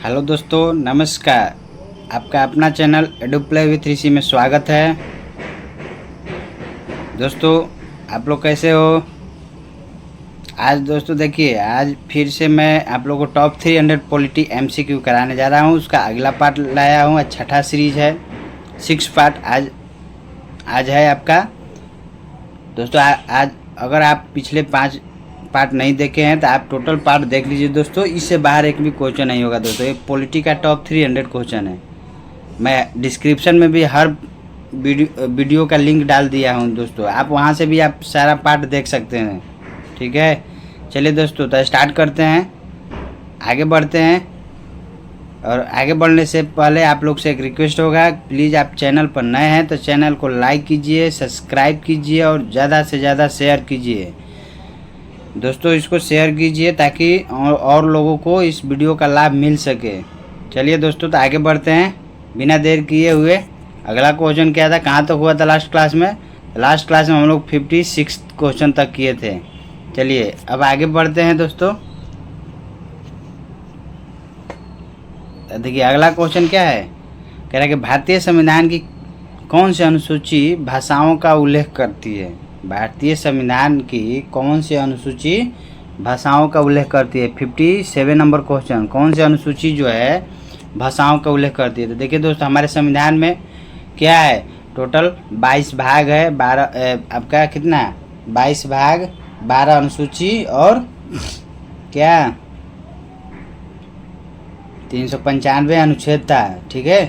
Hello दोस्तों, नमस्कार। आपका अपना चैनल एडुप्ले विथ ऋषि में स्वागत है। दोस्तों, आप लोग कैसे हो? आज दोस्तों देखिए, आज फिर से मैं आप लोगों को टॉप 300 पॉलिटी एमसीक्यू कराने जा रहा हूं। उसका अगला पार्ट लाया हूं। आज छठा सीरीज है, 6 पार्ट आज है आपका। दोस्तों आज अगर आप पिछले 5 पार्ट नहीं देखे हैं तो आप टोटल पार्ट देख लीजिए दोस्तों। इससे बाहर एक भी क्वेश्चन नहीं होगा दोस्तों। ये पॉलिटी का टॉप 300 क्वेश्चन है। मैं डिस्क्रिप्शन में भी हर वीडियो का लिंक डाल दिया हूँ दोस्तों। आप वहाँ से भी आप सारा पार्ट देख सकते हैं। ठीक है, चलिए दोस्तों, तो स्टार्ट करते हैं, आगे बढ़ते हैं। और आगे बढ़ने से पहले आप लोग से एक रिक्वेस्ट होगा, प्लीज़ आप चैनल पर नए हैं तो चैनल को लाइक कीजिए, सब्सक्राइब कीजिए और ज़्यादा से ज़्यादा शेयर कीजिए दोस्तों। इसको शेयर कीजिए ताकि और लोगों को इस वीडियो का लाभ मिल सके। चलिए दोस्तों, तो आगे बढ़ते हैं बिना देर किए हुए। अगला क्वेश्चन क्या था, कहाँ तक हुआ था लास्ट क्लास में? लास्ट क्लास में हम लोग 56 क्वेश्चन तक किए थे। चलिए अब आगे बढ़ते हैं दोस्तों। देखिए अगला क्वेश्चन क्या है, कह रहा है कि भारतीय संविधान की कौन सी अनुसूची भाषाओं का उल्लेख करती है? भारतीय संविधान की कौन सी अनुसूची भाषाओं का उल्लेख करती है? 57 नंबर क्वेश्चन, कौन सी अनुसूची जो है भाषाओं का उल्लेख करती है? तो देखिए दोस्तों, हमारे संविधान में क्या है, टोटल 22 भाग है। 12 आपका कितना, 22 भाग, 12 अनुसूची और क्या 395 अनुच्छेद था। ठीक है,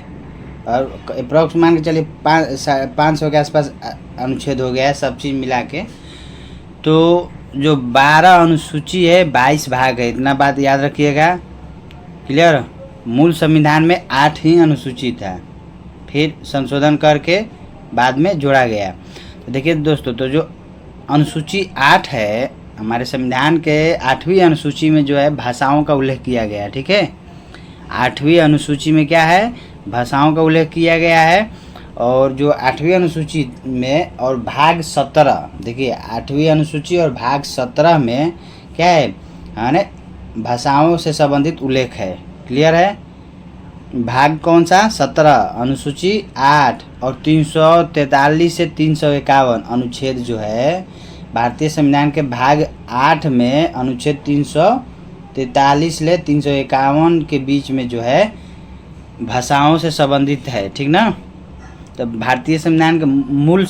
और अप्रॉक्स मान के चलिए 500 के आसपास अनुच्छेद हो गया है सब चीज़ मिला के। तो जो 12 अनुसूची है 22 भाग है, इतना बात याद रखिएगा। क्लियर? मूल संविधान में 8 ही अनुसूची था, फिर संशोधन करके बाद में जोड़ा गया। तो देखिए दोस्तों, तो जो अनुसूची 8 है हमारे संविधान के 8वीं अनुसूची में जो है भाषाओं का उल्लेख किया गया है। ठीक है, 8वीं अनुसूची में क्या है, भाषाओं का उल्लेख किया गया है। और जो 8वीं अनुसूची में और भाग 17, देखिए 8वीं अनुसूची और भाग 17 में क्या है, यानी भाषाओं से संबंधित उल्लेख है। क्लियर है? भाग कौन सा? 17, अनुसूची 8 और 343 से 351 अनुच्छेद जो है भारतीय संविधान के भाग 8 में अनुच्छेद 343 ले 351 के बीच में जो है भाषाओं से संबंधित है। ठीक ना? तो भारतीय संविधान के मूल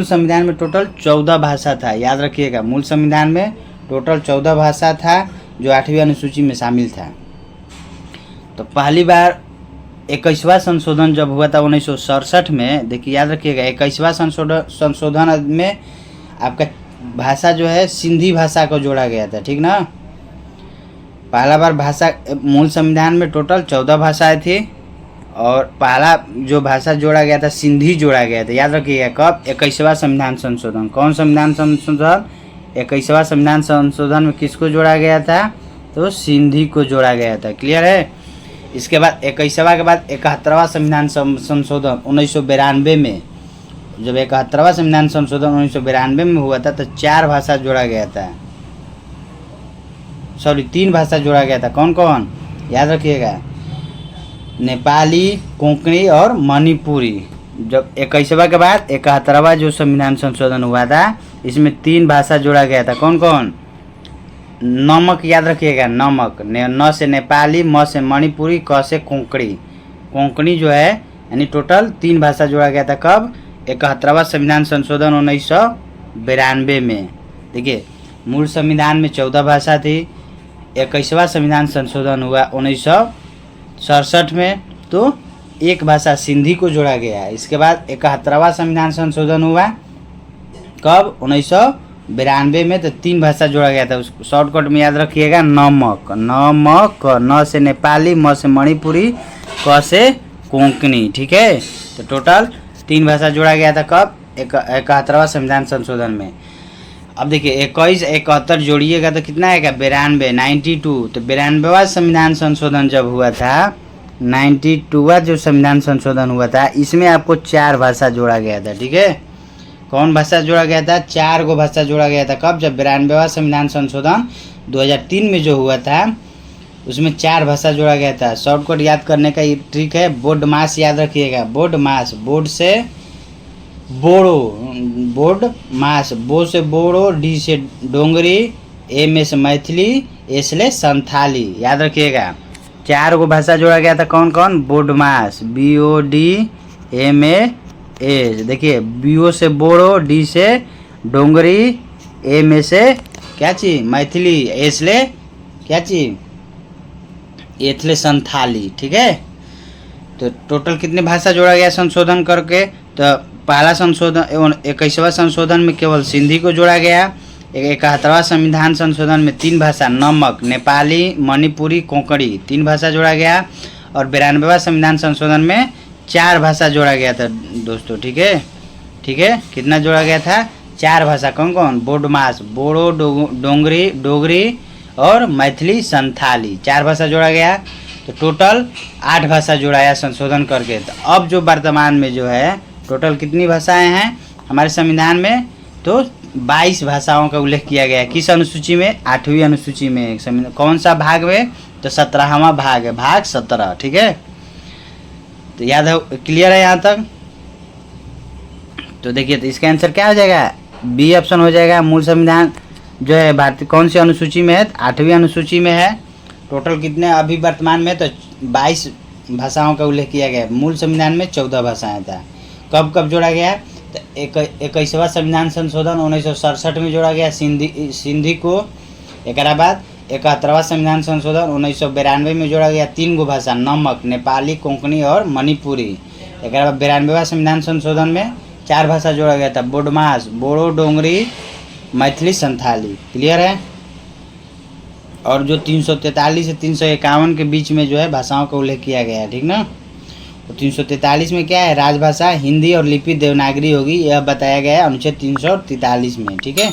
संविधान में टोटल 14 भाषा था। याद रखिएगा, मूल संविधान में टोटल 14 भाषा था जो 8वीं अनुसूची में शामिल था। तो पहली बार 21वां संशोधन जब हुआ था 1967 में, देखिए याद रखिएगा 21वां संशोधन में आपका भाषा जो है सिंधी भाषा को जोड़ा गया था। ठीक ना? पहला बार भाषा, मूल संविधान में टोटल 14 भाषाएं थी और पहला जो भाषा जोड़ा गया था सिंधी जोड़ा गया था। याद रखिएगा कब? 21वां संविधान संशोधन। कौन संविधान संशोधन? 21वां संविधान संशोधन में किसको जोड़ा गया था? तो सिंधी को जोड़ा गया था। क्लियर है? इसके बाद 21वां के बाद 71वां संविधान संशोधन 1992 में, जब 71वां संविधान संशोधन 1992 में हुआ था तो 4 भाषा जोड़ा गया था, 3 भाषा जोड़ा गया था। कौन कौन? याद रखिएगा, नेपाली, कोंकणी और मणिपुरी। जब 21वां के बाद 71वां जो संविधान संशोधन हुआ था इसमें 3 भाषा जोड़ा गया था। कौन कौन? नमक, याद रखिएगा, नमक, न से नेपाली, म से मणिपुरी, क से कोंकणी। कोंकणी जो है यानी टोटल 3 भाषा जोड़ा गया था। कब? 71वां संविधान संशोधन 1992 में। देखिए मूल संविधान में 14 भाषा थी, 21वां संविधान संशोधन हुआ 1967 में तो 1 भाषा सिंधी को जोड़ा गया है। इसके बाद 71वां संविधान संशोधन हुआ कब? 1992 में, तो 3 भाषा जोड़ा गया था। उसको शॉर्टकट में याद रखिएगा, नमक, नमक, न से नेपाली, म से मणिपुरी, क से कोंकणी। ठीक है, तो टोटल 3 भाषा जोड़ा गया था। कब? 71वां संविधान संशोधन में। अब देखिए 21 71 जोड़िएगा तो कितना आएगा? 92, 92। तो 92वां संविधान संशोधन जब हुआ था, 92वां जो संविधान संशोधन हुआ था इसमें आपको 4 भाषा जोड़ा गया था। ठीक है, कौन भाषा जोड़ा गया था? 4 गो भाषा जोड़ा गया था। कब? जब 92वां संविधान संशोधन 2003 में जो हुआ था उसमें 4 भाषा जोड़ा गया था। शॉर्टकट याद करने का ये ट्रिक है, बोर्ड मास याद रखिएगा। बोर्ड मास, बोर्ड से बोड़ो, बोर्ड मास, बो से बोड़ो, डी से डोंगरी, ए में से मैथिली, ए से संथाली, याद रखिएगा। 4 गो भाषा जोड़ा गया था। कौन कौन? बोर्ड मास, BODMA, देखिए BO से बोड़ो, डी से डोंगरी, ए में से क्या चीज? मैथिली, ए से क्या चीज? एथले संथाली। ठीक है, तो टोटल कितने भाषा जोड़ा गया संशोधन करके? तो पहला संशोधन 21वां संशोधन में केवल सिंधी को जोड़ा गया। 71वां संविधान संशोधन में 3 भाषा, नमक, नेपाली, मणिपुरी, कोंकणी, 3 भाषा जोड़ा गया। और 92वां संविधान संशोधन में 4 भाषा जोड़ा गया था दोस्तों। ठीक है, ठीक है, कितना जोड़ा गया था? 4 भाषा। कौन कौन? बोडमास, बोड़ो, डोंगरी, डोगरी और मैथिली, संथाली, 4 भाषा जोड़ा गया। तो टोटल 8 भाषा जोड़ाया संशोधन करके। तो अब जो वर्तमान में जो है टोटल कितनी भाषाएं हैं हमारे संविधान में? तो 22 भाषाओं का उल्लेख किया गया है। किस अनुसूची में? 8वीं अनुसूची में। कौन सा भाग में? तो 17वां भाग है, भाग 17। ठीक है, तो याद है, क्लियर है यहाँ तक? तो देखिए, तो इसका आंसर क्या हो जाएगा? बी ऑप्शन हो जाएगा। मूल संविधान जो है भारतीय कौन सी अनुसूची में है? 8वीं अनुसूची में है। टोटल कितने अभी वर्तमान में? तो 22 भाषाओं का उल्लेख किया गया। मूल संविधान में 14 भाषाएं था। कब कब जोड़ा गया? तो 21वां संविधान संशोधन 1967 में जोड़ा गया सिंधी को। एक बाद 71वां संविधान संशोधन 1992 में जोड़ा गया 3 गो भाषा, नमक, नेपाली, कोंकणी और मणिपुरी। एक बाद 92वां संविधान संशोधन में 4 भाषा जोड़ा गया था, बोडमास, बोड़ो, डोंगरी, मैथिली, संथाली। क्लियर है? और जो 343 से 351 के बीच में जो है भाषाओं का उल्लेख किया गया है। ठीक ना? तो 343 में क्या है? राजभाषा हिंदी और लिपि देवनागरी होगी, यह बताया गया है अनुच्छेद 343 में। ठीक है,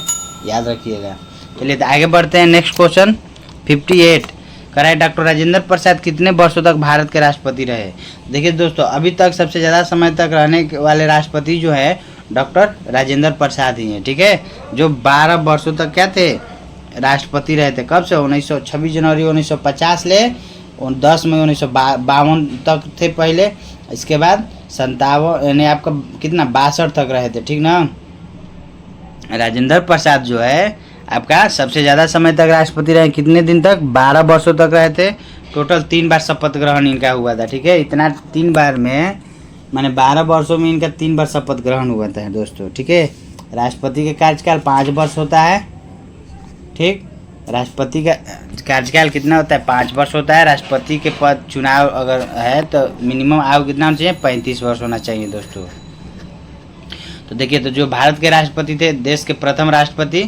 याद रखिएगा। चलिए तो आगे बढ़ते हैं। नेक्स्ट क्वेश्चन 58 कराए, डॉक्टर राजेंद्र प्रसाद कितने वर्षों तक भारत के राष्ट्रपति रहे? देखिए दोस्तों, अभी तक सबसे ज़्यादा समय तक रहने वाले राष्ट्रपति जो है डॉक्टर राजेंद्र प्रसाद ही हैं। ठीक है, जो 12 वर्षों तक क्या थे? राष्ट्रपति रहे थे। कब से? 26 जनवरी 1950 ले 10 मई 1952 तक थे पहले। इसके बाद 57 यानी आपका कितना 62 तक रहे थे। ठीक ना? राजेंद्र प्रसाद जो है आपका सबसे ज़्यादा समय तक राष्ट्रपति रहे। कितने दिन तक? 12 वर्षों तक रहे थे। टोटल 3 बार शपथ ग्रहण इनका हुआ था। ठीक है, इतना 3 बार में माने 12 वर्षों में इनका 3 बार शपथ ग्रहण हुआ था दोस्तों। ठीक है, राष्ट्रपति का कार्यकाल 5 वर्ष होता है। ठीक, राष्ट्रपति का कार्यकाल कितना होता है? 5 वर्ष होता है। राष्ट्रपति के पद चुनाव अगर है तो मिनिमम आयु कितना होना चाहिए? 35 वर्ष होना चाहिए दोस्तों। तो देखिए, तो जो भारत के राष्ट्रपति थे, देश के प्रथम राष्ट्रपति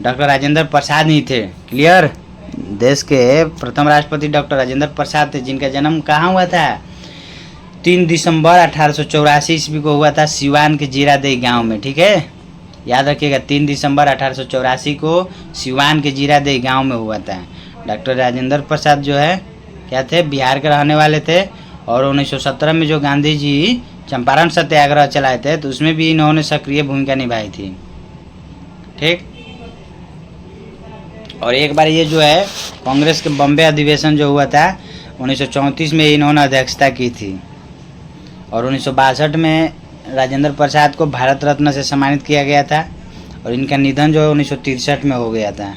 डॉक्टर राजेंद्र प्रसाद ही थे। क्लियर? देश के प्रथम राष्ट्रपति डॉक्टर राजेंद्र प्रसाद थे, जिनका जन्म कहाँ हुआ था? 3 दिसंबर 1884 ईस्वी को हुआ था, सिवान के जीरादेई गाँव में। ठीक है, याद रखिएगा, 3 दिसंबर 1884 को सिवान के जीरादेई गांव में हुआ था। डॉक्टर राजेंद्र प्रसाद जो है क्या थे? बिहार के रहने वाले थे। और 1917 में जो गांधी जी चंपारण सत्याग्रह चलाए थे, तो उसमें भी इन्होंने सक्रिय भूमिका निभाई थी। ठीक, और एक बार ये जो है कांग्रेस के बॉम्बे अधिवेशन जो हुआ था 1934 में इन्होंने अध्यक्षता की थी। और 1962 में राजेंद्र प्रसाद को भारत रत्न से सम्मानित किया गया था। और इनका निधन जो है 1963 में हो गया था।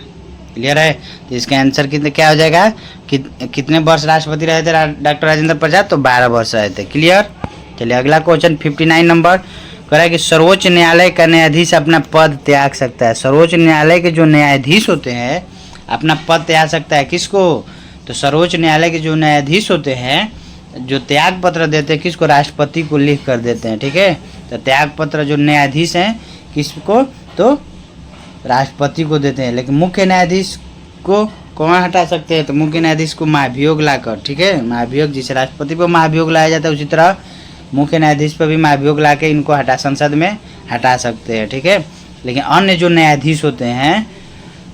क्लियर है? तो इसका आंसर क्या हो जाएगा? कितने वर्ष राष्ट्रपति रहे थे डॉक्टर राजेंद्र प्रसाद? तो 12 वर्ष रहे थे। क्लियर? चलिए अगला क्वेश्चन 59 नंबर करा कि सर्वोच्च न्यायालय का न्यायाधीश अपना पद त्याग सकता है। सर्वोच्च न्यायालय के जो न्यायाधीश होते हैं अपना पद त्याग सकता है। किसको? तो सर्वोच्च न्यायालय के जो न्यायाधीश होते हैं जो त्याग पत्र देते हैं किसको? राष्ट्रपति को लिख कर देते हैं। ठीक है, तो त्याग पत्र जो न्यायाधीश हैं किसको? तो राष्ट्रपति को देते हैं। लेकिन मुख्य न्यायाधीश को कौन हटा सकते हैं? तो मुख्य न्यायाधीश को महाभियोग लाकर। ठीक है, महाभियोग, जिसे राष्ट्रपति पर महाभियोग लाया जाता है उसी तरह मुख्य न्यायाधीश पर भी महाभियोग ला के इनको हटा संसद में हटा सकते हैं। ठीक है, लेकिन अन्य जो न्यायाधीश होते हैं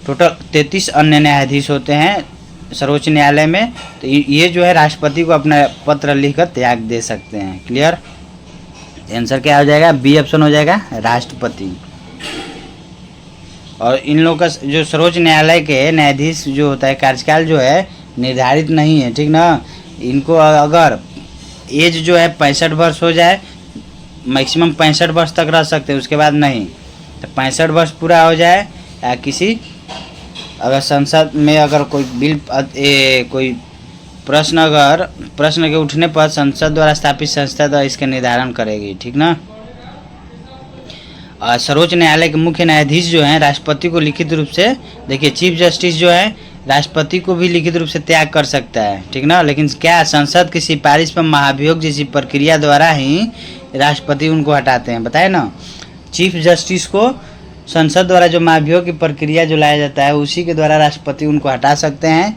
टोटल 33 अन्य न्यायाधीश होते हैं सर्वोच्च न्यायालय में, तो ये जो है राष्ट्रपति को अपना पत्र लिखकर त्याग दे सकते हैं। क्लियर? आंसर क्या हो जाएगा? बी ऑप्शन हो जाएगा, राष्ट्रपति। और इन लोगों का जो सर्वोच्च न्यायालय के न्यायाधीश जो होता है कार्यकाल जो है निर्धारित नहीं है, ठीक ना। इनको अगर एज जो है 65 वर्ष हो जाए, मैक्सिमम 65 वर्ष तक रह सकते हैं, उसके बाद नहीं। तो 65 वर्ष पूरा हो जाए या किसी अगर संसद में अगर कोई बिल कोई प्रश्न के उठने पर संसद द्वारा स्थापित संस्था द्वारा इसका निर्धारण करेगी, ठीक ना। सर्वोच्च न्यायालय के मुख्य न्यायाधीश जो हैं राष्ट्रपति को लिखित रूप से, देखिए चीफ जस्टिस जो है राष्ट्रपति को भी लिखित रूप से त्याग कर सकता है, ठीक ना। लेकिन क्या संसद की सिफारिश पर महाभियोग जैसी प्रक्रिया द्वारा ही राष्ट्रपति उनको हटाते हैं, बताए ना। चीफ जस्टिस को संसद द्वारा जो महाभियोग की प्रक्रिया जो लाया जाता है उसी के द्वारा राष्ट्रपति उनको हटा सकते हैं।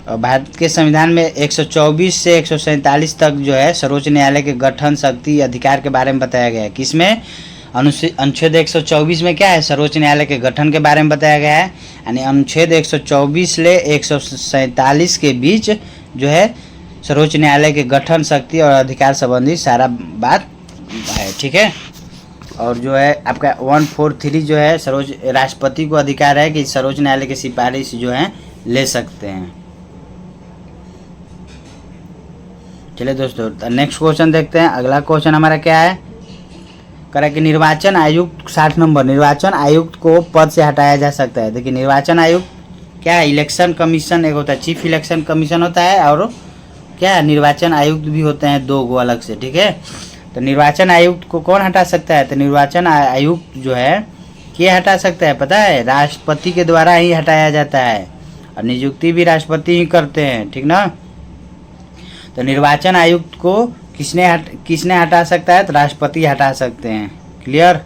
और भारत के संविधान में 124 से 147 तक जो है सर्वोच्च न्यायालय के गठन, शक्ति, अधिकार के बारे में बताया गया है। किसमें? अनुच्छेद 124 में क्या है? सर्वोच्च न्यायालय के गठन के बारे में बताया गया है। यानी अनुच्छेद 124 से 147 के बीच जो है सर्वोच्च न्यायालय के गठन, शक्ति और अधिकार संबंधी सारा बात है, ठीक है। और जो है आपका 143 जो है सर्वोच्च राष्ट्रपति को अधिकार है कि सर्वोच्च न्यायालय की सिफारिश जो है ले सकते हैं। चलिए दोस्तों नेक्स्ट क्वेश्चन देखते हैं। अगला क्वेश्चन हमारा क्या है? करा कि निर्वाचन आयुक्त 60 नंबर, निर्वाचन आयुक्त को पद से हटाया जा सकता है। देखिए निर्वाचन आयुक्त क्या है? इलेक्शन कमीशन एक होता है, चीफ इलेक्शन कमीशन होता है, और क्या है निर्वाचन आयुक्त भी होते हैं, दो गो अलग से, ठीक है। तो निर्वाचन आयुक्त को कौन हटा सकता है? तो निर्वाचन आयुक्त जो है क्या हटा सकता है पता है? राष्ट्रपति के द्वारा ही हटाया जाता है, और नियुक्ति भी राष्ट्रपति ही करते हैं, ठीक ना। तो निर्वाचन आयुक्त को किसने हटा सकता है? तो राष्ट्रपति हटा सकते हैं, क्लियर।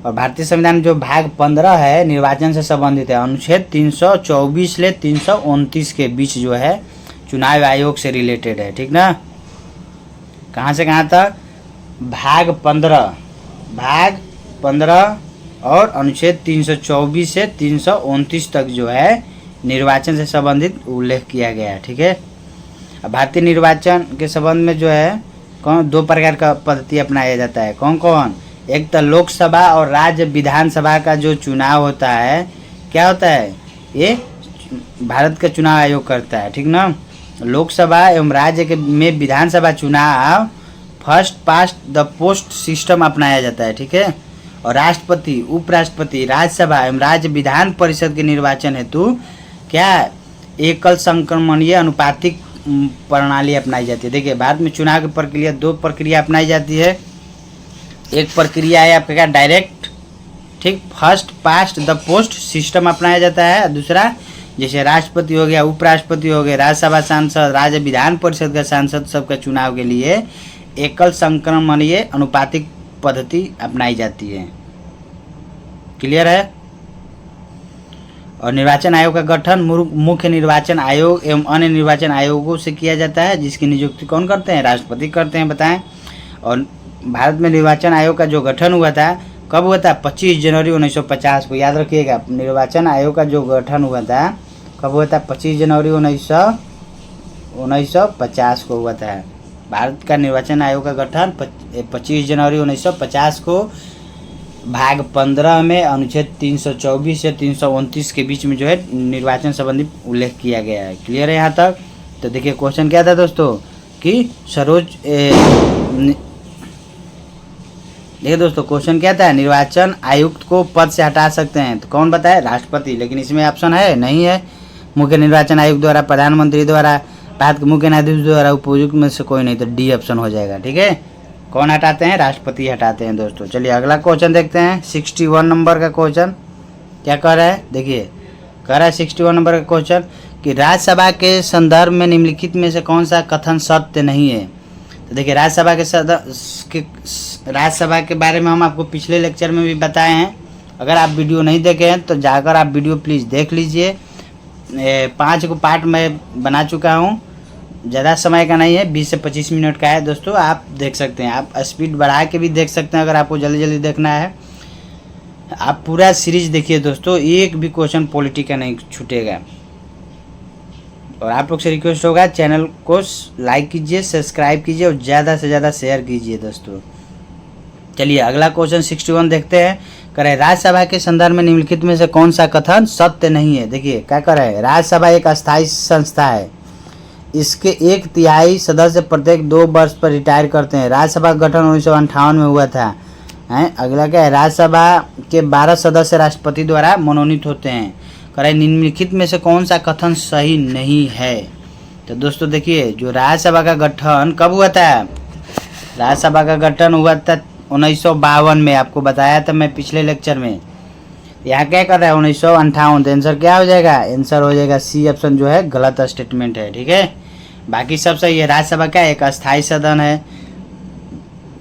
और भारतीय संविधान में जो भाग 15 है निर्वाचन से संबंधित है, अनुच्छेद 324 से 329 के बीच जो है चुनाव आयोग से रिलेटेड है, ठीक ना। कहाँ से कहाँ तक? भाग 15 और अनुच्छेद 324 से 329 तक जो है निर्वाचन से संबंधित उल्लेख किया गया है, ठीक है। भारतीय निर्वाचन के संबंध में जो है कौन दो प्रकार का पद्धति अपनाया जाता है, कौन कौन? एक तो लोकसभा और राज्य विधानसभा का जो चुनाव होता है, क्या होता है? ये भारत का चुनाव आयोग करता है, ठीक ना। लोकसभा एवं राज्य के में विधानसभा चुनाव first past the post system अपनाया जाता है, ठीक है। और राष्ट्रपति, उपराष्ट्रपति, राज्यसभा एवं राज्य विधान परिषद के निर्वाचन हेतु क्या एकल संक्रमणीय अनुपातिक प्रणाली अपनाई जाती है। देखिए भारत में चुनाव की प्रक्रिया दो प्रक्रिया अपनाई जाती है। एक प्रक्रिया है आपका डायरेक्ट, ठीक, first past the post system अपनाया जाता है। दूसरा जैसे राष्ट्रपति हो गया, उपराष्ट्रपति हो गए, राज्यसभा सांसद, राज्य विधान परिषद का सांसद सबका चुनाव के लिए एकल संक्रमणीय अनुपातिक पद्धति अपनाई जाती है, क्लियर है। और निर्वाचन आयोग का गठन मुख्य निर्वाचन आयोग एवं अन्य निर्वाचन आयोगों से किया जाता है, जिसकी नियुक्ति कौन करते हैं? राष्ट्रपति करते हैं, बताएं। और भारत में निर्वाचन आयोग का जो गठन हुआ था कब हुआ था? 25 जनवरी 1950 को, याद रखिएगा। निर्वाचन आयोग का जो गठन हुआ था कब हुआ था? 25 जनवरी 1950 को हुआ था। भारत का निर्वाचन आयोग का गठन 25 जनवरी 1950 को भाग 15 में अनुच्छेद 324 से 329 के बीच में जो है निर्वाचन संबंधी उल्लेख किया गया है, क्लियर है यहाँ तक। तो देखिए क्वेश्चन क्या था दोस्तों कि देखिए दोस्तों क्वेश्चन क्या था? निर्वाचन आयुक्त को पद से हटा सकते हैं, तो कौन बताए? राष्ट्रपति। लेकिन इसमें ऑप्शन है नहीं है। मुख्य निर्वाचन आयुक्त द्वारा, प्रधानमंत्री द्वारा, भारत के मुख्य न्यायाधीश द्वारा, उपयुक्त में से कोई नहीं, तो डी ऑप्शन हो जाएगा, ठीक है। कौन हटाते हैं? राष्ट्रपति हटाते हैं दोस्तों। चलिए अगला क्वेश्चन देखते हैं। 61 नंबर का क्वेश्चन क्या कह रहा है? देखिए कह रहा है 61 नंबर का क्वेश्चन कि राज्यसभा के संदर्भ में निम्नलिखित में से कौन सा कथन सत्य नहीं है। तो देखिए राज्यसभा के बारे में हम आपको पिछले लेक्चर में भी बताए हैं। अगर आप वीडियो नहीं देखे हैं तो जाकर आप वीडियो प्लीज़ देख लीजिए। 5 को पार्ट मैं बना चुका हूँ, ज़्यादा समय का नहीं है, 20 से 25 मिनट का है दोस्तों। आप देख सकते हैं, आप स्पीड बढ़ा के भी देख सकते हैं अगर आपको जल्दी जल्दी देखना है। आप पूरा सीरीज देखिए दोस्तों, एक भी क्वेश्चन पॉलिटी का नहीं छूटेगा। और आप लोग से रिक्वेस्ट होगा चैनल को लाइक कीजिए, सब्सक्राइब कीजिए और ज़्यादा से ज़्यादा शेयर कीजिए दोस्तों, चलिए अगला क्वेश्चन 61 देखते हैं। कह रहे राज्यसभा के संदर्भ में निम्नलिखित में से कौन सा कथन सत्य नहीं है। देखिए क्या कर रहे हैं, राज्यसभा एक अस्थायी संस्था है, इसके 1/3 सदस्य प्रत्येक 2 वर्ष पर रिटायर करते हैं। राज्यसभा का गठन 1958 में हुआ था। अगला क्या है, राज्यसभा के 12 सदस्य राष्ट्रपति द्वारा मनोनीत होते हैं। कह रहे निम्नलिखित में से कौन सा कथन सही नहीं है। तो दोस्तों देखिए, जो राज्यसभा का गठन कब हुआ था, राज्यसभा का गठन हुआ था 1952 में, आपको बताया था मैं पिछले लेक्चर में। यहाँ क्या कर रहा है 1958, तो आंसर क्या हो जाएगा, आंसर हो जाएगा सी ऑप्शन जो है गलत स्टेटमेंट है। ठीक है, बाकी सब सही है। राज्यसभा का एक अस्थायी सदन है।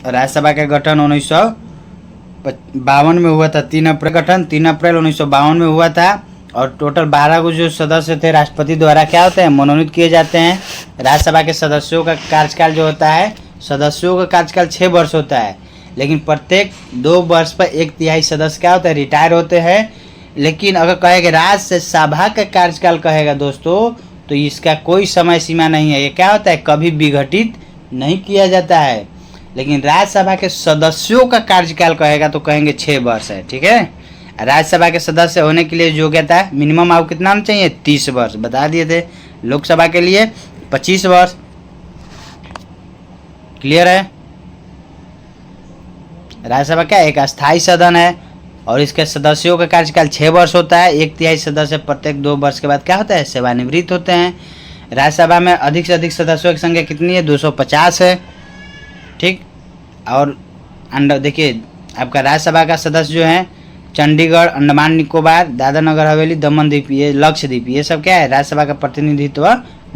राज्यसभा का गठन 1952 में हुआ था, 3 अप्रैल गठन 3 अप्रैल 1952 में हुआ था। और टोटल 12 को जो सदस्य थे राष्ट्रपति द्वारा क्या होते हैं, मनोनीत किए जाते हैं। राज्यसभा के सदस्यों का कार्यकाल जो होता है, सदस्यों का कार्यकाल 6 वर्ष होता है, लेकिन प्रत्येक 2 वर्ष पर 1/3 सदस्य क्या होता है, रिटायर होते हैं। लेकिन अगर कहेगा राज्यसभा का कार्यकाल कहेगा दोस्तों, तो इसका कोई समय सीमा नहीं है। ये क्या होता है, कभी विघटित नहीं किया जाता है। लेकिन राज्यसभा के सदस्यों का कार्यकाल कहेगा तो कहेंगे 6 वर्ष है। ठीक है, राज्यसभा के सदस्य होने के लिए योग्यता मिनिमम आयु कितना होना चाहिए, 30 वर्ष बता दिए थे। लोकसभा के लिए 25 वर्ष। क्लियर है। राज्यसभा क्या एक अस्थायी सदन है और इसके सदस्यों का कार्यकाल 6 वर्ष होता है। 1/3 सदस्य प्रत्येक 2 वर्ष के बाद क्या होता है, सेवानिवृत्त होते हैं। राज्यसभा में अधिक से अधिक सदस्यों की संख्या कितनी है, 250 है। ठीक, और देखिए आपका राज्यसभा का सदस्य जो है चंडीगढ़, अंडमान निकोबार, दादरा नगर हवेली, दमन द्वीप, ये लक्षद्वीप, ये सब क्या है, राज्यसभा का प्रतिनिधित्व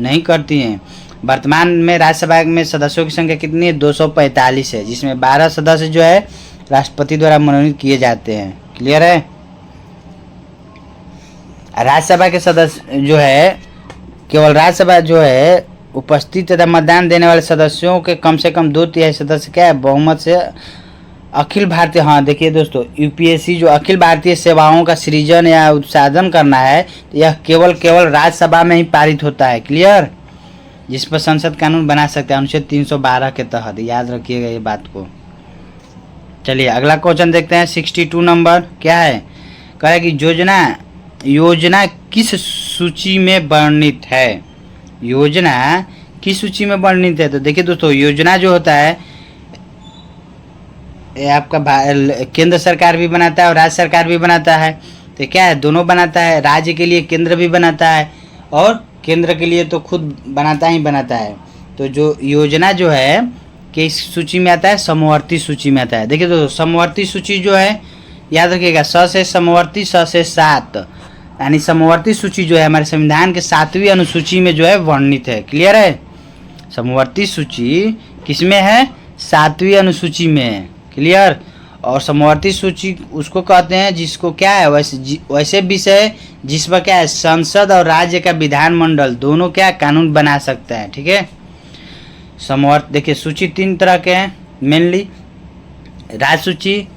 नहीं करती हैं। वर्तमान में राज्यसभा में सदस्यों की संख्या कितनी है, 245 है, जिसमें 12 सदस्य जो है राष्ट्रपति द्वारा मनोनीत किए जाते हैं। क्लियर है। राज्यसभा के सदस्य जो है, केवल राज्यसभा जो है उपस्थित तथा मतदान देने वाले सदस्यों के कम से कम 2/3 सदस्य क्या है, बहुमत से अखिल भारतीय। हाँ देखिए दोस्तों, यूपीएससी जो अखिल भारतीय सेवाओं का सृजन या उत्साधन करना है, तो यह केवल राज्यसभा में ही पारित होता है। क्लियर, जिस पर संसद कानून बना सकते हैं अनुच्छेद 312 के तहत, याद रखिएगा ये बात को। चलिए अगला क्वेश्चन देखते हैं। 62 नंबर क्या है, कहे कि योजना किस सूची में वर्णित है, योजना किस सूची में वर्णित है। तो देखिए दोस्तों, योजना जो होता है ये आपका केंद्र सरकार भी बनाता है और राज्य सरकार भी बनाता है। तो क्या है, दोनों बनाता है। राज्य के लिए केंद्र भी बनाता है और केंद्र के लिए तो खुद बनाता ही बनाता है। तो जो योजना जो है किस सूची में आता है, समवर्ती सूची में आता है। देखिए दोस्तों, समवर्ती सूची जो है याद रखिएगा, स से समवर्ती, स से 7, यानी समवर्ती सूची जो है हमारे संविधान के 7वीं अनुसूची में जो है वर्णित है। क्लियर है। समवर्ती सूची किसमें है, 7वीं अनुसूची में है। क्लियर। और समवर्ती सूची उसको कहते हैं जिसको क्या है, वैसे विषय जिस पर क्या है, संसद और राज्य का विधानमंडल दोनों क्या कानून बना सकता है। ठीक है। देखिए सूची 3 तरह के हैं मेनली, राज्य सूची,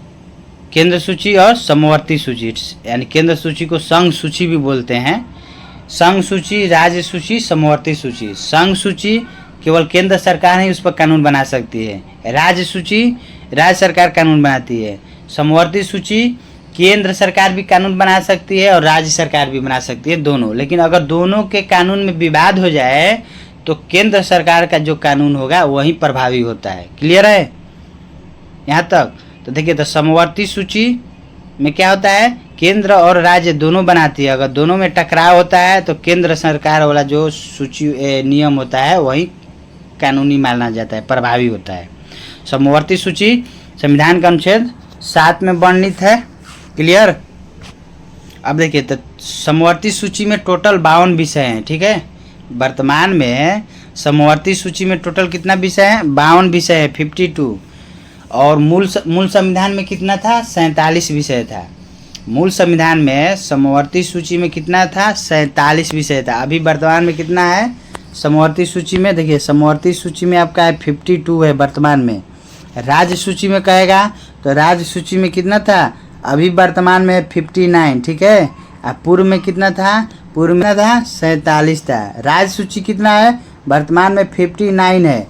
केंद्र सूची और समवर्ती सूची। यानी केंद्र सूची को संघ सूची भी बोलते हैं। संघ सूची, राज्य सूची, समवर्ती सूची। संघ सूची केवल केंद्र सरकार ही उस पर कानून बना सकती है। राज्य सूची राज्य सरकार कानून बनाती है। समवर्ती सूची केंद्र सरकार भी कानून बना सकती है और राज्य सरकार भी बना सकती है, दोनों। लेकिन अगर दोनों के कानून में विवाद हो जाए तो केंद्र सरकार का जो कानून होगा वही प्रभावी होता है। क्लियर है यहाँ तक। तो देखिए, तो समवर्ती सूची में क्या होता है, केंद्र और राज्य दोनों बनाती है। अगर दोनों में टकराव होता है तो केंद्र सरकार वाला जो सूची नियम होता है वही कानूनी माना जाता है, प्रभावी होता है। समवर्ती सूची संविधान का अनुच्छेद 7 में वर्णित है। क्लियर। अब देखिए, तो समवर्ती सूची में टोटल 52 विषय हैं। ठीक है, वर्तमान में समवर्ती सूची में टोटल कितना विषय है, 52 विषय है, 52। और मूल संविधान में कितना था, 47 विषय था। मूल संविधान में समवर्ती सूची में कितना था, 47 विषय था। अभी वर्तमान में कितना है समवर्ती सूची में, देखिए समवर्ती सूची में आपका है 52 है वर्तमान में। राज्य सूची में कहेगा तो राज्य सूची में कितना था, अभी वर्तमान में 59। ठीक है। अब पूर्व में कितना था, पूर्व में था 47 था। राज्य सूची कितना है, वर्तमान में 59 है,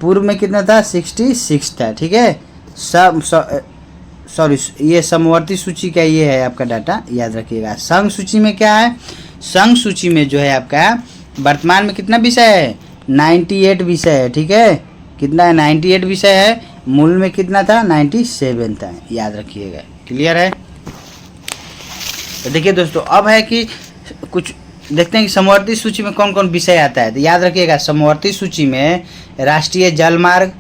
पूर्व में कितना था, 66 था। ठीक है। सॉरी ये समवर्ती सूची का ये है आपका डाटा, याद रखिएगा। संघ सूची में क्या है, संघ सूची में जो है आपका वर्तमान में कितना विषय है, 98 विषय है, ठीक है। कितना है, 98 विषय है। मूल में कितना था, 97 था, याद रखिएगा। क्लियर है। तो देखिए दोस्तों, अब है कि कुछ देखते हैं कि समवर्ती सूची में कौन कौन विषय आता है। तो याद रखिएगा, समवर्ती सूची में राष्ट्रीय जलमार्ग,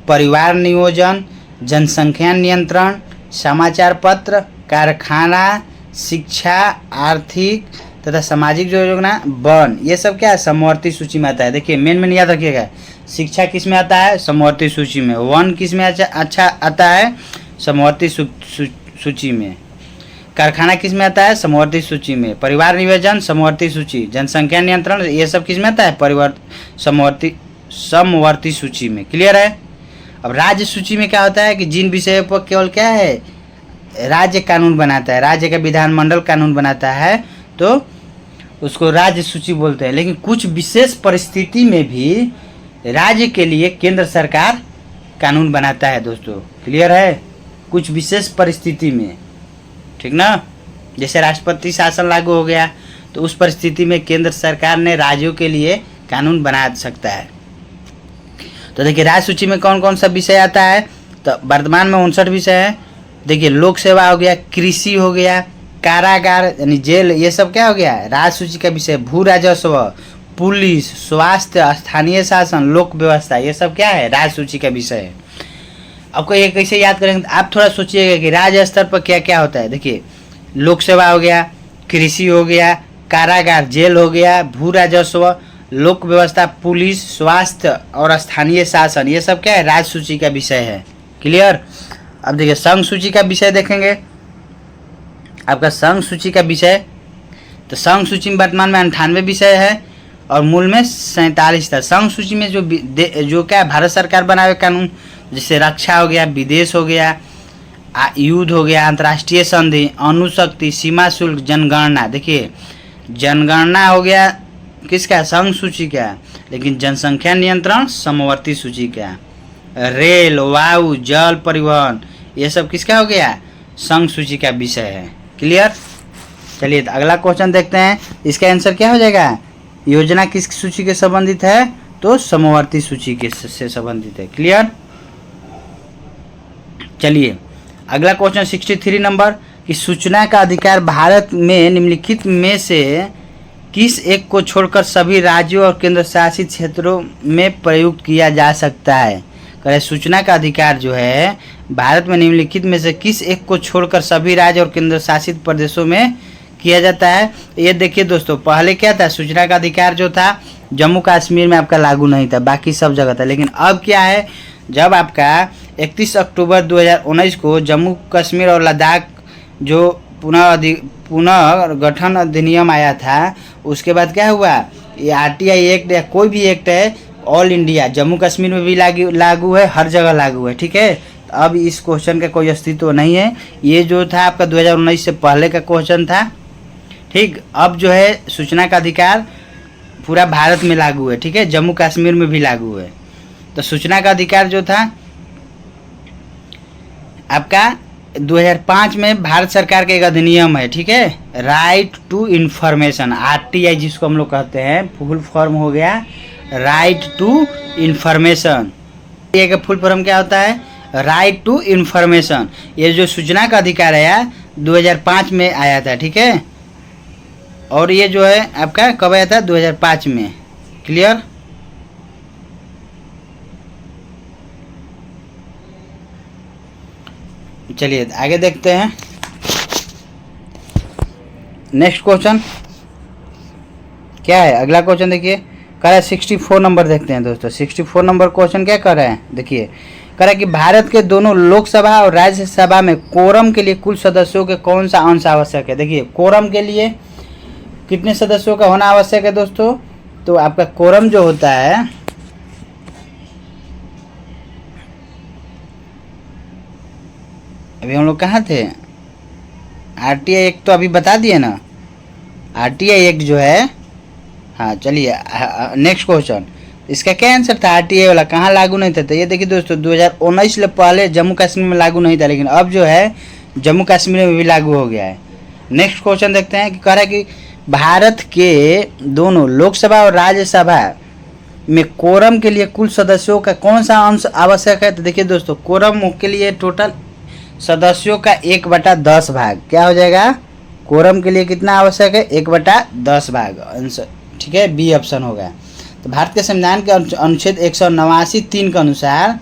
परिवार नियोजन, जनसंख्या नियंत्रण, समाचार पत्र, कारखाना, शिक्षा, आर्थिक तथा सामाजिक योजना, वन, ये सब क्या है, समवर्ती सूची में आता है। देखिए मेन याद रखिएगा, शिक्षा किस में आता है, समवर्ती सूची में। वन किस में अच्छा आता है, समवर्ती सूची में। कारखाना किस में आता है, समवर्ती सूची में। परिवार नियोजन, समवर्ती सूची। जनसंख्या नियंत्रण, ये सब किस में आता है, समवर्ती सूची में। क्लियर है। अब राज्य सूची में क्या होता है कि जिन विषयों पर केवल क्या है, राज्य कानून बनाता है, राज्य का विधानमंडल कानून बनाता है, तो उसको राज्य सूची बोलते हैं। लेकिन कुछ विशेष परिस्थिति में भी राज्य के लिए केंद्र सरकार कानून बनाता है दोस्तों। क्लियर है। कुछ विशेष परिस्थिति में, ठीक ना। जैसे राष्ट्रपति शासन लागू हो गया, तो उस परिस्थिति में केंद्र सरकार ने राज्यों के लिए कानून बना सकता है। तो देखिए राज्य सूची में कौन कौन सा विषय आता है, तो वर्तमान में 59 विषय है। देखिए लोक सेवा हो गया, कृषि हो गया, कारागार यानी जेल, ये सब क्या हो गया, राज्य सूची का विषय। भू राजस्व, पुलिस, स्वास्थ्य, स्थानीय शासन, लोक व्यवस्था, ये सब क्या है, राज्य सूची का विषय है। आपको ये कैसे याद करेंगे, आप थोड़ा सोचिएगा कि राज्य स्तर पर क्या क्या होता है। देखिए लोक सेवा हो गया, कृषि हो गया, कारागार जेल हो गया, भू राजस्व, लोक व्यवस्था, पुलिस, स्वास्थ्य और स्थानीय शासन, ये सब क्या है, राज्य सूची का विषय है। क्लियर। अब देखिए संघ सूची का विषय देखेंगे, आपका संघ सूची का विषय। तो संघ सूची में वर्तमान में 98 विषय है और मूल में 47 था। संघ सूची में जो क्या भारत सरकार बनावे कानून, जैसे रक्षा हो गया, विदेश हो गया, युद्ध हो गया, अंतर्राष्ट्रीय संधि, अणुशक्ति, सीमा शुल्क, जनगणना। देखिए जनगणना हो गया किसका, संघ सूची का। लेकिन जनसंख्या नियंत्रण समवर्ती सूची का। रेल, वायु, जल परिवहन, ये सब किसका हो गया, संघ सूची का विषय है। क्लियर। चलिए तो अगला क्वेश्चन देखते हैं, इसका आंसर क्या हो जाएगा। योजना किस सूची के संबंधित है, तो समवर्ती सूची के से संबंधित है। क्लियर। चलिए अगला क्वेश्चन 63 नंबर, कि सूचना का अधिकार भारत में निम्नलिखित में से किस एक को छोड़कर सभी राज्यों और केंद्र शासित क्षेत्रों में प्रयुक्त किया जा सकता है। कह सूचना का अधिकार जो है भारत में निम्नलिखित में से किस एक को छोड़कर सभी राज्य और केंद्र शासित प्रदेशों में किया जाता है। ये देखिए दोस्तों, पहले क्या था, सूचना का अधिकार जो था जम्मू कश्मीर में आपका लागू नहीं था, बाकी सब जगह था। लेकिन अब क्या है, जब आपका 31 अक्टूबर 2019 को जम्मू कश्मीर और लद्दाख जो पुनः गठन अधिनियम आया था, उसके बाद क्या हुआ, ये RTI एक्ट या कोई भी एक्ट है, ऑल इंडिया जम्मू कश्मीर में भी लागू है, हर जगह लागू है। ठीक है। तो अब इस क्वेश्चन का कोई अस्तित्व नहीं है। ये जो था आपका 2019 से पहले का क्वेश्चन था। ठीक। अब जो है सूचना का अधिकार पूरा भारत में लागू है। ठीक है। जम्मू कश्मीर में भी लागू है। तो सूचना का अधिकार जो था आपका 2005 में भारत सरकार का एक अधिनियम है। ठीक है। राइट टू इंफॉर्मेशन, RTI जिसको हम लोग कहते हैं, फुल फॉर्म हो गया राइट टू इंफॉर्मेशन। ये का फुल फॉर्म क्या होता है, राइट टू इंफॉर्मेशन। ये जो सूचना का अधिकार है 2005 में आया था। ठीक है। और ये जो है आपका कब आया था, 2005 में। क्लियर। चलिए आगे देखते हैं नेक्स्ट क्वेश्चन क्या है। अगला क्वेश्चन देखिए, कह रहा है 64 नंबर देखते हैं दोस्तों। 64 नंबर क्वेश्चन क्या कर रहे हैं, देखिए कह रहा है कि भारत के दोनों लोकसभा और राज्यसभा में कोरम के लिए कुल सदस्यों के कौन सा अंश आवश्यक है। देखिए कोरम के लिए कितने सदस्यों का होना आवश्यक है दोस्तों, तो आपका कोरम जो होता है, अभी हम लोग कहाँ थे, RTI एक्ट तो अभी बता दिए ना, RTI एक्ट जो है। हाँ चलिए नेक्स्ट क्वेश्चन, इसका क्या आंसर था? आरटीआई वाला कहाँ लागू नहीं था? तो ये देखिए दोस्तों 2019 से पहले जम्मू कश्मीर में लागू नहीं था, लेकिन अब जो है जम्मू कश्मीर में भी लागू हो गया है। नेक्स्ट क्वेश्चन देखते हैं कि कह रहा है कि भारत के दोनों लोकसभा और राज्यसभा में कोरम के लिए कुल सदस्यों का कौन सा अंश आवश्यक है? तो देखिए दोस्तों कोरम के लिए टोटल सदस्यों का 1/10 भाग क्या हो जाएगा? कोरम के लिए कितना आवश्यक है? 1/10 भाग आंसर, ठीक है, बी ऑप्शन होगा। तो भारत के संविधान के अनुच्छेद 189(3) के अनुसार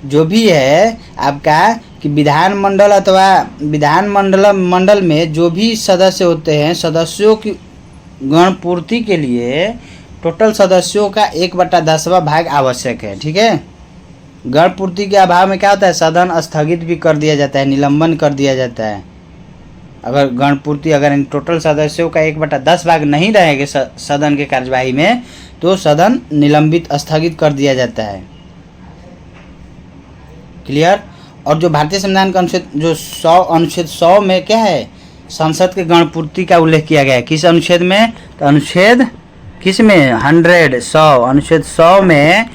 जो भी है आपका कि विधानमंडल अथवा मंडल में जो भी सदस्य होते हैं, सदस्यों की गणपूर्ति के लिए टोटल सदस्यों का 1/10वां भाग आवश्यक है, ठीक है। गणपूर्ति के अभाव में क्या होता है? सदन स्थगित भी कर दिया जाता है, निलंबन कर दिया जाता है। अगर गणपूर्ति, अगर इन टोटल सदस्यों का 1/10 भाग नहीं रहेंगे सदन के कार्यवाही में, तो सदन निलंबित स्थगित कर दिया जाता है। क्लियर? और जो भारतीय संविधान का अनुच्छेद 100 में क्या है? संसद के गणपूर्ति का उल्लेख किया गया है। किस अनुच्छेद में? तो अनुच्छेद किस में? 100 अनुच्छेद 100 में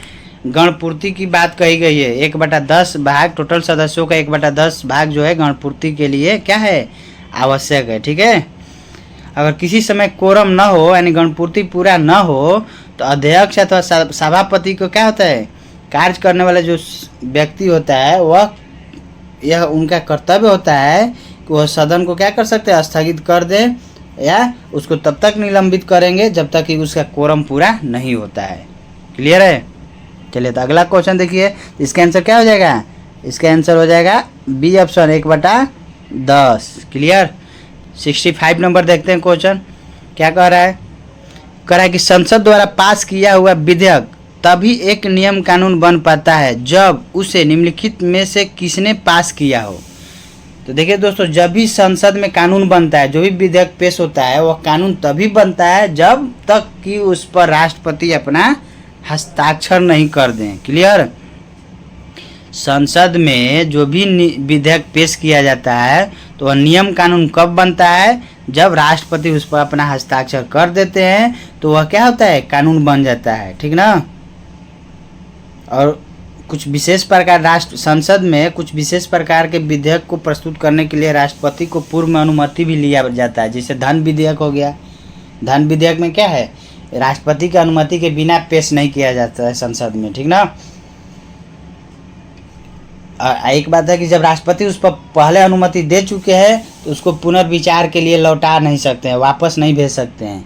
गणपूर्ति की बात कही गई है। 1/10 भाग टोटल सदस्यों का 1/10 भाग जो है गणपूर्ति के लिए क्या है? आवश्यक है, ठीक है। अगर किसी समय कोरम न हो यानी गणपूर्ति पूरा न हो तो अध्यक्ष अथवा सभापति को क्या होता है? कार्य करने वाला जो व्यक्ति होता है वह यह उनका कर्तव्य होता है कि वह सदन को क्या कर सकते हैं? स्थगित कर दे या उसको तब तक निलंबित करेंगे जब तक कि उसका कोरम पूरा नहीं होता है। क्लियर है? चलिए तो अगला क्वेश्चन देखिए, इसका आंसर क्या हो जाएगा? इसका आंसर हो जाएगा बी ऑप्शन 1/10। क्लियर? 65 नंबर देखते हैं क्वेश्चन क्या कह रहा है। कह रहा है कि संसद द्वारा पास किया हुआ विधेयक तभी एक नियम कानून बन पाता है जब उसे निम्नलिखित में से किसने पास किया हो। तो देखिए दोस्तों, जब भी संसद में कानून बनता है, जो भी विधेयक पेश होता है, वह कानून तभी बनता है जब तक कि उस पर राष्ट्रपति अपना हस्ताक्षर नहीं कर दें। क्लियर? संसद में जो भी विधेयक पेश किया जाता है तो वह नियम कानून कब बनता है? जब राष्ट्रपति उस पर अपना हस्ताक्षर कर देते हैं तो वह क्या होता है? कानून बन जाता है, ठीक ना। और कुछ विशेष प्रकार संसद में कुछ विशेष प्रकार के विधेयक को प्रस्तुत करने के लिए राष्ट्रपति को पूर्व में अनुमति भी लिया जाता है। जैसे धन विधेयक हो गया। धन विधेयक में क्या है? राष्ट्रपति की अनुमति के बिना पेश नहीं किया जाता है संसद में, ठीक ना। एक बात है कि जब राष्ट्रपति उस पर पहले अनुमति दे चुके हैं तो उसको पुनर्विचार के लिए लौटा नहीं सकते हैं, वापस नहीं भेज सकते हैं।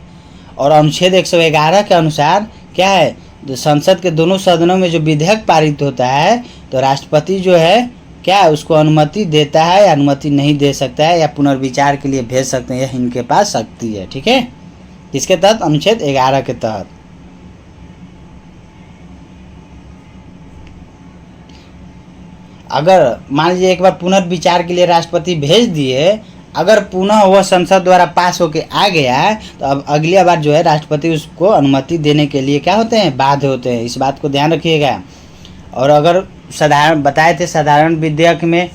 और अनुच्छेद 111 के अनुसार क्या है? जो संसद के दोनों सदनों में जो विधेयक पारित होता है तो राष्ट्रपति जो है क्या है? उसको अनुमति देता है या अनुमति नहीं दे सकता है या पुनर्विचार के लिए भेज सकते हैं, यह इनके पास शक्ति है, ठीक है। किसके तहत? अनुच्छेद 11 के तहत। अगर मान लीजिए एक बार पुनर्विचार के लिए राष्ट्रपति भेज दिए, अगर पुनः वह संसद द्वारा पास होके आ गया तो अब अगली बार जो है राष्ट्रपति उसको अनुमति देने के लिए क्या होते हैं? बाध्य होते हैं। इस बात को ध्यान रखिएगा। और अगर साधारण बताए थे, साधारण विधेयक में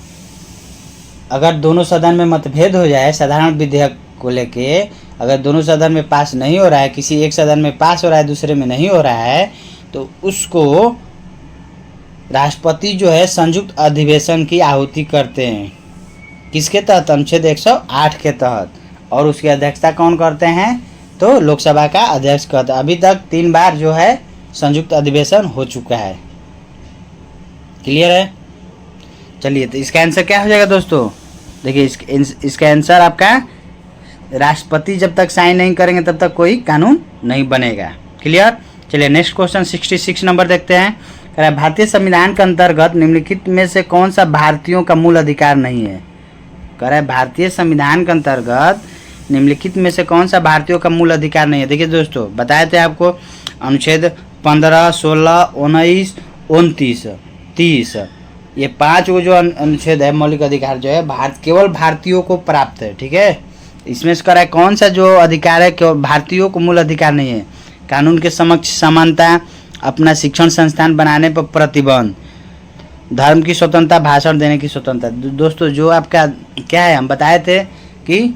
अगर दोनों सदन में मतभेद हो जाए, साधारण विधेयक को लेके अगर दोनों सदन में पास नहीं हो रहा है, किसी एक सदन में पास हो रहा है दूसरे में नहीं हो रहा है, तो उसको राष्ट्रपति जो है संयुक्त अधिवेशन की आहुति करते हैं। किसके तहत? अनुच्छेद 108 के तहत। और उसकी अध्यक्षता कौन करते हैं? तो लोकसभा का अध्यक्ष करते हैं। अभी तक 3 बार जो है संयुक्त अधिवेशन हो चुका है। क्लियर है? चलिए तो इसका आंसर क्या हो जाएगा दोस्तों? देखिए इसका आंसर आपका राष्ट्रपति जब तक साइन नहीं करेंगे तब तक कोई कानून नहीं बनेगा। क्लियर? चलिए नेक्स्ट क्वेश्चन 66 नंबर देखते हैं। कह रहा है भारतीय संविधान के अंतर्गत निम्नलिखित में से कौन सा भारतीयों का मूल अधिकार नहीं है? कह रहा है भारतीय संविधान के अंतर्गत निम्नलिखित में से कौन सा भारतीयों का मूल अधिकार नहीं है। देखिए दोस्तों, बताए थे आपको अनुच्छेद 15, 16, 19, 29, 30, ये 5 वो जो अनुच्छेद है, मौलिक अधिकार जो है केवल भारतीयों को प्राप्त है, ठीक है। इसमें से कह रहा है कौन सा जो अधिकार है केवल भारतीयों को मूल अधिकार नहीं है? कानून के समक्ष समानता, अपना शिक्षण संस्थान बनाने पर प्रतिबंध, धर्म की स्वतंत्रता, भाषण देने की स्वतंत्रता। दोस्तों जो आपका क्या है, हम बताए थे कि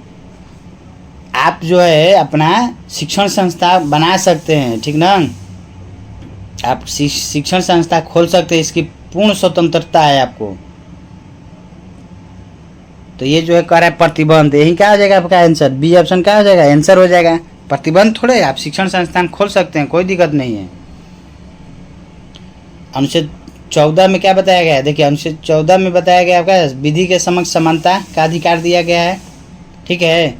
आप जो है अपना शिक्षण संस्था बना सकते हैं, ठीक ना। आप शिक्षण संस्था खोल सकते हैं, इसकी पूर्ण स्वतंत्रता है आपको। तो ये जो है कह रहा है प्रतिबंध, यही क्या हो जाएगा आपका आंसर, बी ऑप्शन क्या हो जाएगा, आंसर हो जाएगा। प्रतिबंध थोड़े, आप शिक्षण संस्थान खोल सकते हैं, कोई दिक्कत नहीं है। अनुच्छेद 14 में क्या बताया गया है, देखिए अनुच्छेद 14 में बताया गया आपका विधि के समक्ष समानता का अधिकार दिया गया है, ठीक है।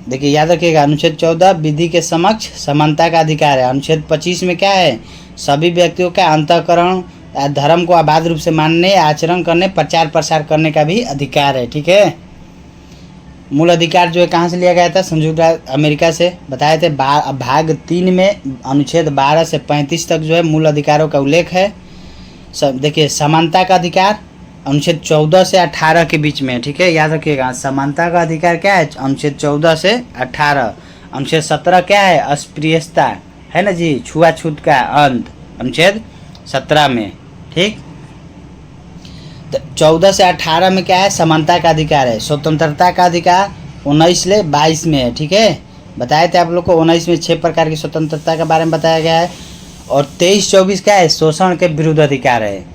देखिए याद रखिएगा, अनुच्छेद 14 विधि के समक्ष समानता का अधिकार है। अनुच्छेद 25 में क्या है, सभी व्यक्तियों का अंतःकरण धर्म को अबाध रूप से मानने, आचरण करने, प्रचार प्रसार करने का भी अधिकार है, ठीक है। मूल अधिकार जो है कहाँ से लिया गया था, संयुक्त अमेरिका से बताए थे। भाग 3 में अनुच्छेद 12 से 35 तक जो है मूल अधिकारों का उल्लेख है। देखिए समानता का अधिकार अनुच्छेद 14 से 18 के बीच में, ठीक है, याद रखिएगा। समानता का अधिकार क्या है, अनुच्छेद 14 से 18। अनुच्छेद 17 क्या है, अस्पृश्यता है ना जी, छुआछूत का अंत, अनुच्छेद 17 में, ठीक। तो 14 से 18 में क्या है, समानता का अधिकार है। स्वतंत्रता का अधिकार 19 से 22 में है, ठीक है। बताए थे आप लोग को 19 में 6 प्रकार की स्वतंत्रता के बारे में बताया गया है। और 23-24 क्या है, शोषण के विरुद्ध अधिकार है।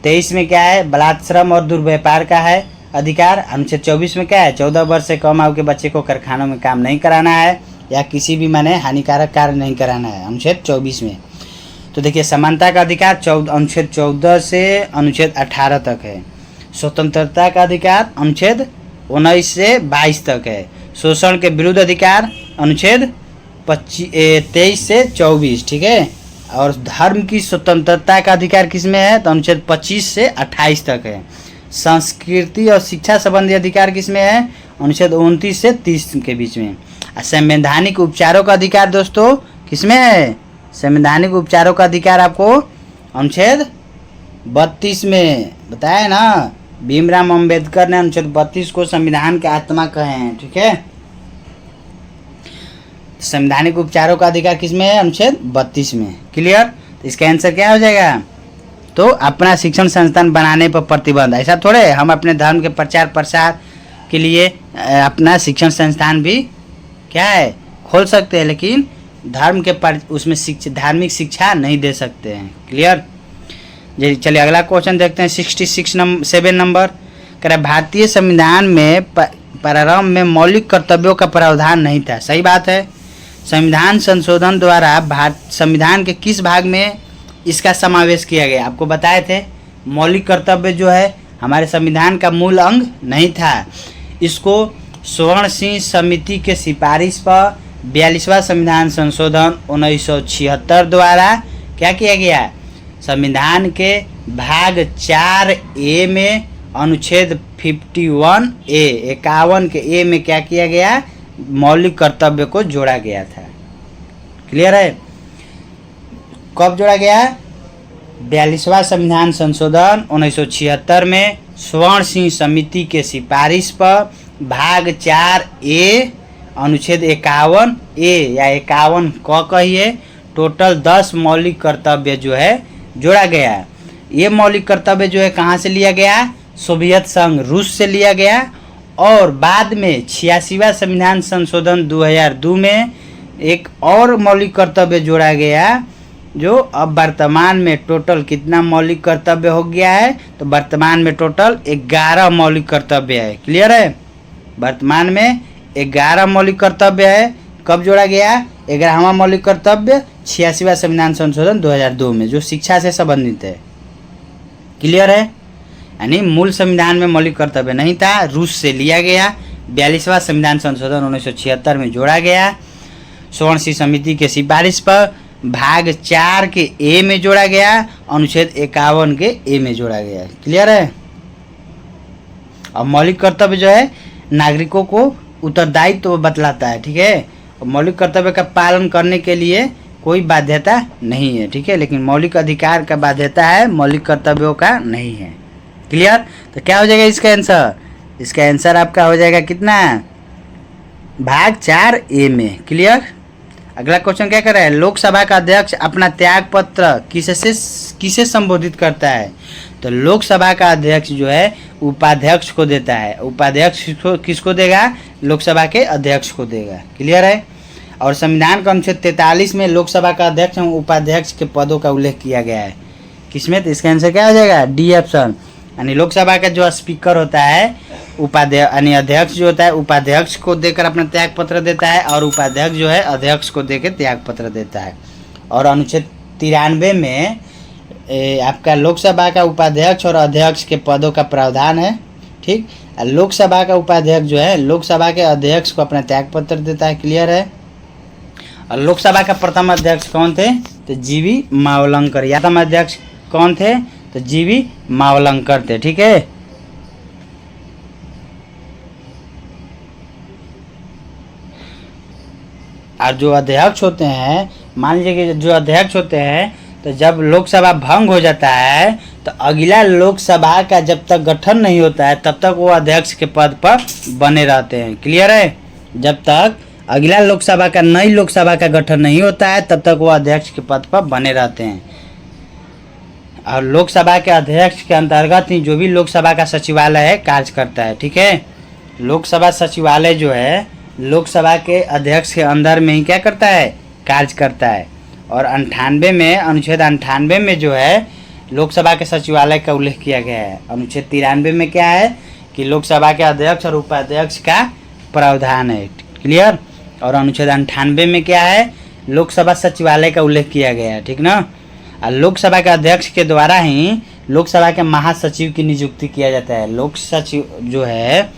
23 में क्या है, बलात्श्रम और दुर्व्यापार का है अधिकार। अनुच्छेद 24 में क्या है, 14 वर्ष से कम आयु के बच्चे को कारखानों में काम नहीं कराना है या किसी भी माने हानिकारक कार्य नहीं कराना है, अनुच्छेद 24 में। तो देखिए समानता का अधिकार अनुच्छेद 14 से अनुच्छेद 18 तक है। स्वतंत्रता का अधिकार अनुच्छेद 19 से 22 तक है। शोषण के विरुद्ध अधिकार अनुच्छेद 23 से 24, ठीक है। और धर्म की स्वतंत्रता का अधिकार किसमें है, तो अनुच्छेद 25 से 28 तक है। संस्कृति और शिक्षा संबंधी अधिकार किसमें है, अनुच्छेद 29 से 30 के बीच में। संवैधानिक उपचारों का अधिकार दोस्तों किसमें है, संवैधानिक उपचारों का अधिकार आपको अनुच्छेद 32 में बताया ना। भीमराव अंबेडकर ने अनुच्छेद 32 को संविधान के आत्मा कहे हैं, ठीक है। संवैधानिक उपचारों का अधिकार किसमें है, अनुच्छेद 32 में, क्लियर। तो इसका आंसर क्या हो जाएगा, तो अपना शिक्षण संस्थान बनाने पर प्रतिबंध। ऐसा थोड़े हम अपने धर्म के प्रचार प्रसार के लिए अपना शिक्षण संस्थान भी क्या है खोल सकते हैं, लेकिन धर्म के उसमें धार्मिक शिक्षा नहीं दे सकते हैं, क्लियर। चलिए अगला क्वेश्चन देखते हैं। 7 नंबर कह रहा भारतीय संविधान में प्रारंभ में मौलिक कर्तव्यों का प्रावधान नहीं था। सही बात है। संविधान संशोधन द्वारा संविधान के किस भाग में इसका समावेश किया गया, आपको बताए थे। मौलिक कर्तव्य जो है हमारे संविधान का मूल अंग नहीं था। इसको स्वर्ण सिंह समिति के सिफारिश पर 42वां संविधान संशोधन 1976 द्वारा क्या किया गया, संविधान के भाग 4A में अनुच्छेद 51 के ए में क्या किया गया, मौलिक कर्तव्य को जोड़ा गया था। क्लियर है। कब जोड़ा गया, 42वां संविधान संशोधन 1976 में स्वर्ण सिंह समिति के सिफारिश पर भाग 4A अनुच्छेद 51A या 51 क कहिए, टोटल 10 मौलिक कर्तव्य जो है जोड़ा गया। ये मौलिक कर्तव्य जो है कहाँ से लिया गया, सोवियत संघ रूस से लिया गया। और बाद में 86वां संविधान संशोधन 2002 में एक और मौलिक कर्तव्य जोड़ा गया, जो अब वर्तमान में टोटल कितना मौलिक कर्तव्य हो गया है, तो वर्तमान में टोटल 11 मौलिक कर्तव्य है। क्लियर है। वर्तमान में 11 मौलिक कर्तव्य है। कब जोड़ा गया, 11वां मौलिक कर्तव्य 86वां संविधान संशोधन 2002 में, जो शिक्षा से संबंधित है। क्लियर है। यानी मूल संविधान में मौलिक कर्तव्य नहीं था, रूस से लिया गया। 42वां संविधान संशोधन 1976 में जोड़ा गया। स्वर्ण सिंह समिति के सिफारिश पर भाग 4 के ए में जोड़ा गया, अनुच्छेद 51 के ए में जोड़ा गया। क्लियर है। और मौलिक कर्तव्य जो है नागरिकों को उत्तरदायित्व तो बतलाता है, ठीक है। और मौलिक कर्तव्य का पालन करने के लिए कोई बाध्यता नहीं है, ठीक है, लेकिन मौलिक अधिकार का बाध्यता है, मौलिक कर्तव्यों का नहीं है। क्लियर। तो क्या हो जाएगा इसका आंसर, इसका आंसर आपका हो जाएगा कितना, भाग 4A में। क्लियर। अगला क्वेश्चन क्या कर रहा है, लोकसभा का अध्यक्ष अपना त्याग पत्र किसे संबोधित करता है, तो लोकसभा का अध्यक्ष जो है उपाध्यक्ष को देता है। उपाध्यक्ष किसको देगा, लोकसभा के अध्यक्ष को देगा। क्लियर है। और संविधान का अनुच्छेद 43 में लोकसभा का अध्यक्ष एवं उपाध्यक्ष के पदों का उल्लेख किया गया है। किसमें? तो इसका आंसर क्या हो जाएगा? D option. यानी लोकसभा का जो स्पीकर होता है उपाध्यक्ष यानी अध्यक्ष जो होता है उपाध्यक्ष को देकर अपना त्याग पत्र देता है और उपाध्यक्ष जो है अध्यक्ष को देकर त्याग पत्र देता है। और अनुच्छेद 93 में आपका लोकसभा का उपाध्यक्ष और अध्यक्ष के पदों का प्रावधान है। ठीक, लोकसभा का उपाध्यक्ष जो है लोकसभा के अध्यक्ष को अपना त्याग पत्र देता है। क्लियर है? और लोकसभा का प्रथम अध्यक्ष कौन थे? तो जीवी मावलंकर। या प्रथम अध्यक्ष कौन थे? तो जीवी मावलंकर थे। ठीक है, और जो अध्यक्ष होते हैं, मान लीजिए कि जो अध्यक्ष होते हैं तो जब लोकसभा भंग हो जाता है तो अगला लोकसभा का जब तक गठन नहीं होता है तब तक वो अध्यक्ष के पद पर बने रहते हैं। क्लियर है? जब तक अगला लोकसभा का नई लोकसभा का गठन नहीं होता है तब तक वो अध्यक्ष के पद पर बने रहते हैं। और लोकसभा के अध्यक्ष के अंतर्गत ही जो भी लोकसभा का सचिवालय है कार्य करता है। ठीक है, लोकसभा सचिवालय जो है लोकसभा के अध्यक्ष के अंदर में ही क्या करता है? कार्य करता है। और 98 में अनुच्छेद 98 में जो है लोकसभा के सचिवालय का उल्लेख किया गया है। अनुच्छेद 93 में क्या है कि लोकसभा के अध्यक्ष और उपाध्यक्ष का प्रावधान है। क्लियर? और अनुच्छेद 98 में क्या है? लोकसभा सचिवालय का उल्लेख किया गया है। ठीक ना? और लोकसभा के अध्यक्ष के द्वारा ही लोकसभा के महासचिव की नियुक्ति किया जाता है। लोक सचिव जो है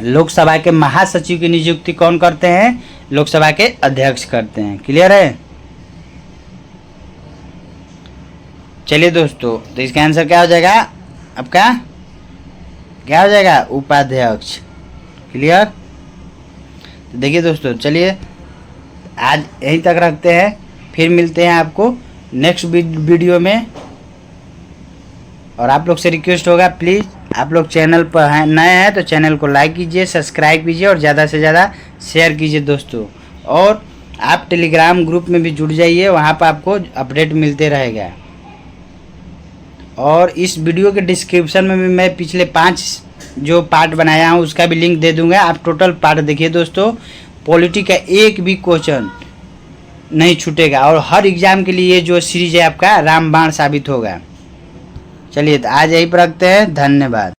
लोकसभा के महासचिव की नियुक्ति कौन करते हैं? लोकसभा के अध्यक्ष करते हैं। क्लियर है? चलिए दोस्तों, तो इसका आंसर क्या हो जाएगा? आपका क्या हो जाएगा? उपाध्यक्ष। क्लियर? तो देखिए दोस्तों, चलिए आज यहीं तक रखते हैं, फिर मिलते हैं आपको नेक्स्ट वीडियो में। और आप लोग से रिक्वेस्ट होगा, प्लीज़ आप लोग चैनल पर हैं नए हैं तो चैनल को लाइक कीजिए, सब्सक्राइब कीजिए और ज़्यादा से ज़्यादा शेयर कीजिए दोस्तों। और आप टेलीग्राम ग्रुप में भी जुड़ जाइए, वहाँ पर आपको अपडेट मिलते रहेगा। और इस वीडियो के डिस्क्रिप्शन में भी मैं पिछले 5 जो पार्ट बनाया हूँ उसका भी लिंक दे दूँगा। आप टोटल पार्ट देखिए दोस्तों, पॉलिटी का एक भी क्वेश्चन नहीं छूटेगा और हर एग्ज़ाम के लिए ये जो सीरीज है आपका रामबाण साबित होगा। चलिए, तो आज यहीं पर रखते हैं। धन्यवाद।